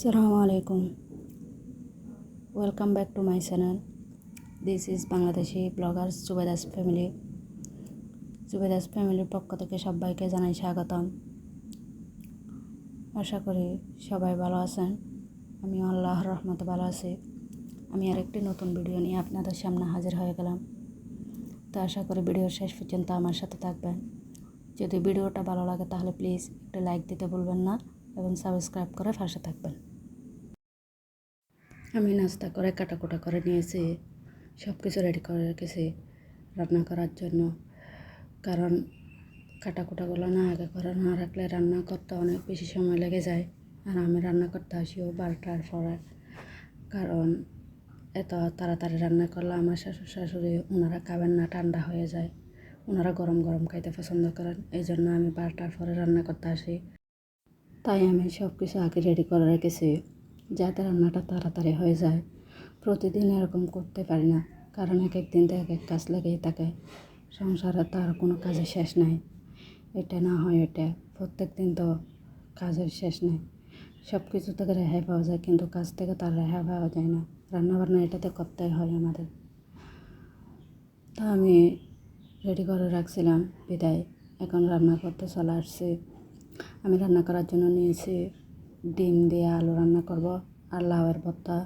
Assalamualaikum. Welcome back to my channel. This is Bangladeshi bloggers Zubedas family. Zubedas ফ্যামিলির পক্ষ থেকে সবাইকে জানাই স্বাগতম। আশা করি সবাই ভালো আছেন। আমি আল্লাহর রহমতে ভালো আছি। আমি আরেকটি নতুন ভিডিও নিয়ে আপনাদের সামনে হাজির হয়ে গেলাম। তো আশা করি ভিডিওর শেষ পর্যন্ত আমার সাথে থাকবেন। যদি ভিডিওটা ভালো লাগে তাহলে প্লিজ একটা লাইক দিতে ভুলবেন না এবং সাবস্ক্রাইব করে পাশে থাকবেন। আমি নাস্তা করে কাটাকুটা করে নিয়েছি, সব কিছু রেডি করে রেখেছি রান্না করার জন্য। কারণ কাটাকুটাগুলো না আগে করে না রাখলে রান্না করতে অনেক বেশি সময় লেগে যায়। আর আমি রান্না করতে আসিও 12টার পরে। কারণ এত তাড়াতাড়ি রান্না করলে আমার শ্বশুর শাশুড়ি ওনারা খাবেন না, ঠান্ডা হয়ে যায়। ওনারা গরম গরম খাইতে পছন্দ করেন, এই জন্য আমি 12টার পরে রান্না করতে আসি। তাই আমি সব কিছু আগে রেডি করে রেখেছি যাতে রান্নাটা তাড়াতাড়ি হয়ে যায়। প্রতিদিন এরকম করতে পারি না, কারণ এক এক দিন তো এক এক কাজ লেগেই থাকে। সংসারে তার কোনো কাজের শেষ নাই, এটা না হয় এটা, প্রত্যেক দিন তো কাজের শেষ নেই। সব কিছু থেকে রেহাই পাওয়া যায়, কিন্তু কাজ থেকে তার রেহাই পাওয়া যায় না। রান্নাবান্না এটাতে করতেই হয় আমাদের। তা আমি রেডি করে রাখছিলাম বিদায় এখন রান্না করতে চলে আসছি। আমি রান্না করার জন্য নিয়েছি ডিম দিয়ে আলু রান্না করব, আর লাউয়ের ভর্তা,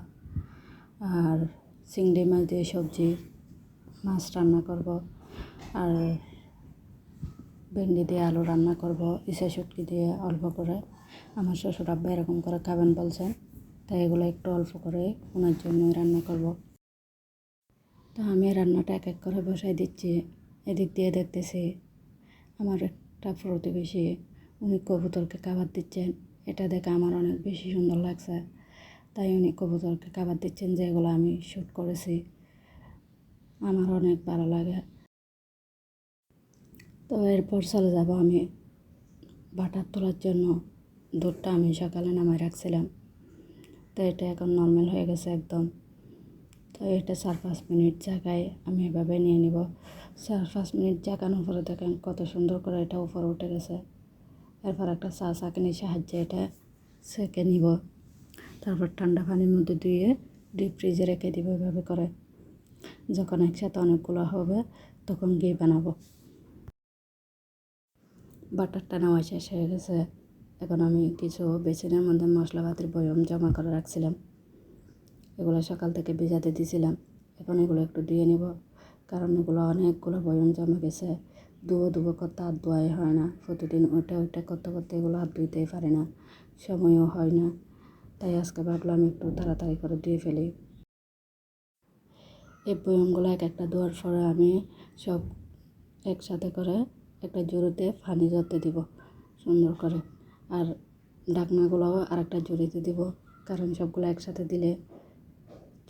আর চিংড়ি মাছ দিয়ে সবজি, মাছ রান্না করব, আর ভেন্ডি দিয়ে আলু রান্না করব, ইসা শুটকি দিয়ে অল্প করে। আমার শ্বশুর আব্বা এরকম করে খাবেন বলছেন, তাই এগুলো একটু অল্প করে ওনার জন্যই রান্না করব। তা আমি রান্নাটা এক এক করে বসাই দিচ্ছি। এদিক দিয়ে দেখতেছি আমার একটা প্রতিবেশী উনি কবুতরকে খাবার দিচ্ছেন। এটা দেখে আমার অনেক বেশি সুন্দর লাগছে, তাই উনি কবুতরকে খাবার দিচ্ছেন, যেগুলো আমি শ্যুট করেছি। আমার অনেক ভালো লাগে। তো এরপর চলে যাব আমি বাটার তোলার জন্য। দুধটা আমি সকালে নামায় রাখছিলাম, তো এটা এখন নর্মাল হয়ে গেছে একদম। তো এটা 4-5 মিনিট জায়গায় আমি এভাবে নিয়ে নিব। 4-5 মিনিট জাগানোর পরে দেখেন কত সুন্দর করে এটা উপরে উঠে গেছে। এরপর একটা চাকনির সাহায্যে এটা সেঁকে নিব। তারপর ঠান্ডা পানির মধ্যে ধুয়ে ডিপ ফ্রিজে রেখে দিব এভাবে করে। যখন একসাথে অনেকগুলো হবে তখন ঘি বানাবো। বাটারটা নেওয়া শেষ হয়ে গেছে। এখন আমি কিছু বেসিনের মধ্যে মশলাপাতির বয়ম জমা করে রাখছিলাম, এগুলো সকাল থেকে ভিজাতে দিয়েছিলাম। এখন এগুলো একটু ধুয়ে নিব, কারণ এগুলো অনেকগুলো বয়ম জমে গেছে। ধুবো করতে আর ধোয়াই হয় না। প্রতিদিন ওইটা করতে করতে এগুলো আর ধুইতেই পারি না, সময়ও হয় না। তাই আজকে ভাবলাম একটু তাড়াতাড়ি করে ধুয়ে ফেলি। এই বয়মগুলো এক একটা ধোয়ার পরে আমি সব একসাথে করে একটা জুড়িতে পানি ঝরতে দিব সুন্দর করে। আর ঢাকনাগুলোও আরেকটা জুড়িতে দিব, কারণ সবগুলো একসাথে দিলে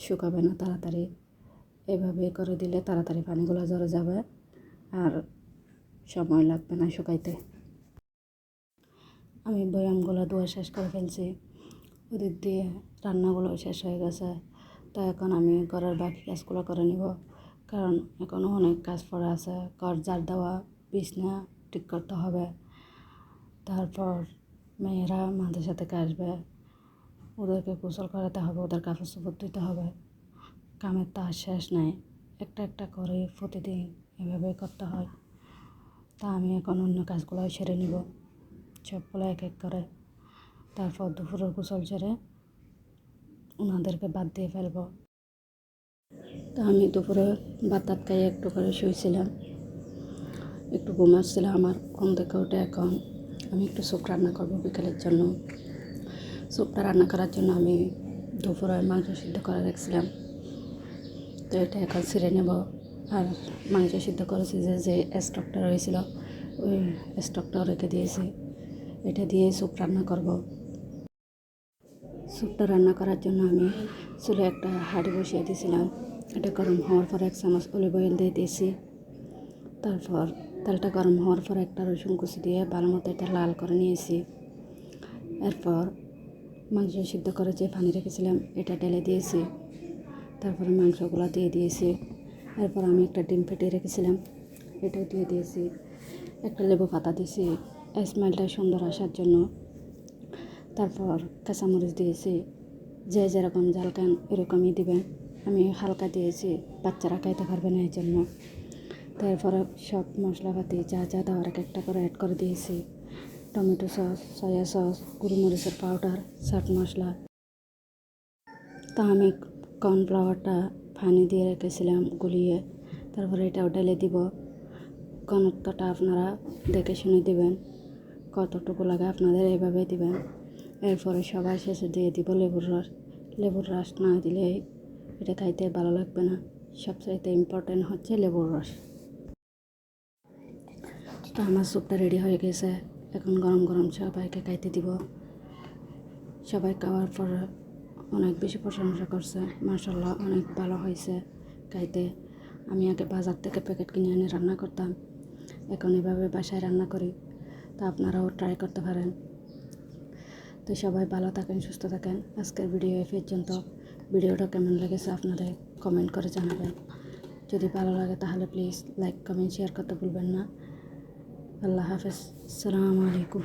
শুকাবে না তাড়াতাড়ি। এভাবে করে দিলে তাড়াতাড়ি পানিগুলো ঝরে যাবে আর সময় লাগবে না শুকাইতে। আমি বয়ামগুলো ধোয়া শেষ করে ফেলছি। ওদিক দিয়ে রান্নাগুলো শেষ হয়ে গেছে। তো এখন আমি ঘরের বাকি কাজগুলো করে নিব, কারণ এখনও অনেক কাজ পড়ে আছে। ঘর ঝাড় দেওয়া, বিছনা ঠিক করতে হবে। তারপর মেয়েরা মাদ্রাসা থেকে আসবে, ওদেরকে গোসল করাতে হবে, ওদের কাপড় চোপড় দিতে হবে। কামের তো আর শেষ নাই, একটা একটা করে প্রতিদিন এভাবে করতে হয়। তা আমি এখন অন্য কাজগুলো সেরে নিব সবগুলো এক এক করে। তারপর দুপুরের গোসল সেরে ওনাদেরকে বাদ দিয়ে ফেলবো। তা আমি দুপুরে ভাত খাইয়ে একটু করে শুয়েছিলাম, একটু ঘুমাচ্ছিলাম। আমার ঘুম থেকে উঠে এখন আমি একটু স্যুপ রান্না করবো বিকেলের জন্য। স্যুপটা রান্না করার জন্য আমি দুপুরে মাংস সিদ্ধ করে রাখছিলাম, তো এটা এখন ছিঁড়ে নেব। আর মাংস সিদ্ধ করেছি যে স্টকটা রয়েছিল, ওই স্টকটাও রেখে দিয়েছি। এটা দিয়ে স্যুপ রান্না করব। স্যুপটা রান্না করার জন্য আমি চুলে একটা হাঁড়ি বসিয়ে দিয়েছিলাম। এটা গরম হওয়ার পর 1 চামচ অলিভ অয়েল দিয়ে দিয়েছি। তারপর তেলটা গরম হওয়ার পর একটা রসুন কুচি দিয়ে ভালো মতো এটা লাল করে নিয়েছি। এরপর মাংস সিদ্ধ করে যে পানি রেখেছিলাম এটা ঢেলে দিয়েছি। তারপরে মাংসগুলো দিয়ে দিয়েছি। এরপর আমি একটা ডিম ফেটিয়ে রেখেছিলাম, এটাও দিয়ে দিয়েছি। একটা লেবু পাতা দিয়েছি স্মেলটা সুন্দর আসার জন্য। তারপর কাঁচামরিচ দিয়েছি, যে যেরকম ঝাল খান এরকমই দিবেন। আমি হালকা দিয়েছি, বাচ্চারা খাইতে পারবে না এই জন্য। তারপরে সব মশলাপাতি যা যা দেওয়ার এক একটা করে অ্যাড করে দিয়েছি। টমেটো সস, সয়া সস, গোলমরিচের পাউডার, চাট মশলা। তা আমি কর্নফ্লাওয়ারটা পানি দিয়ে রেখেছিলাম গুলিয়ে, তারপরে এটাও ঢেলে দিব। ঘনত্বটা আপনারা দেখে শুনে দিবেন, কতটুকু লাগে আপনাদের এইভাবে দিবেন। এরপরে সবার শেষে দিয়ে দিব লেবুর রস। লেবুর রস না দিলে এটা খাইতে ভালো লাগবে না, সবচাইতে ইম্পর্টেন্ট হচ্ছে লেবুর রস। তো আমার স্যুপটা রেডি হয়ে গেছে, এখন গরম গরম সবাইকে খাইতে দিব। সবাই খাওয়ার পর অনেক বেশি প্রশংসা করছে, মাশাআল্লাহ অনেক ভালো হয়েছে খাইতে। আমি আগে বাজার থেকে প্যাকেট কিনে এনে রান্না করতাম, এখন এভাবে বাসায় রান্না করি। তো আপনারাও ট্রাই করতে পারেন। তো সবাই ভালো থাকেন, সুস্থ থাকেন। আজকের ভিডিও এই পর্যন্ত। ভিডিওটা কেমন লেগেছে আপনাদের কমেন্ট করে জানাবেন। যদি ভালো লাগে তাহলে প্লিজ লাইক, কমেন্ট, শেয়ার করতে ভুলবেন না। আল্লাহ হাফেজ, আসসালামু আলাইকুম।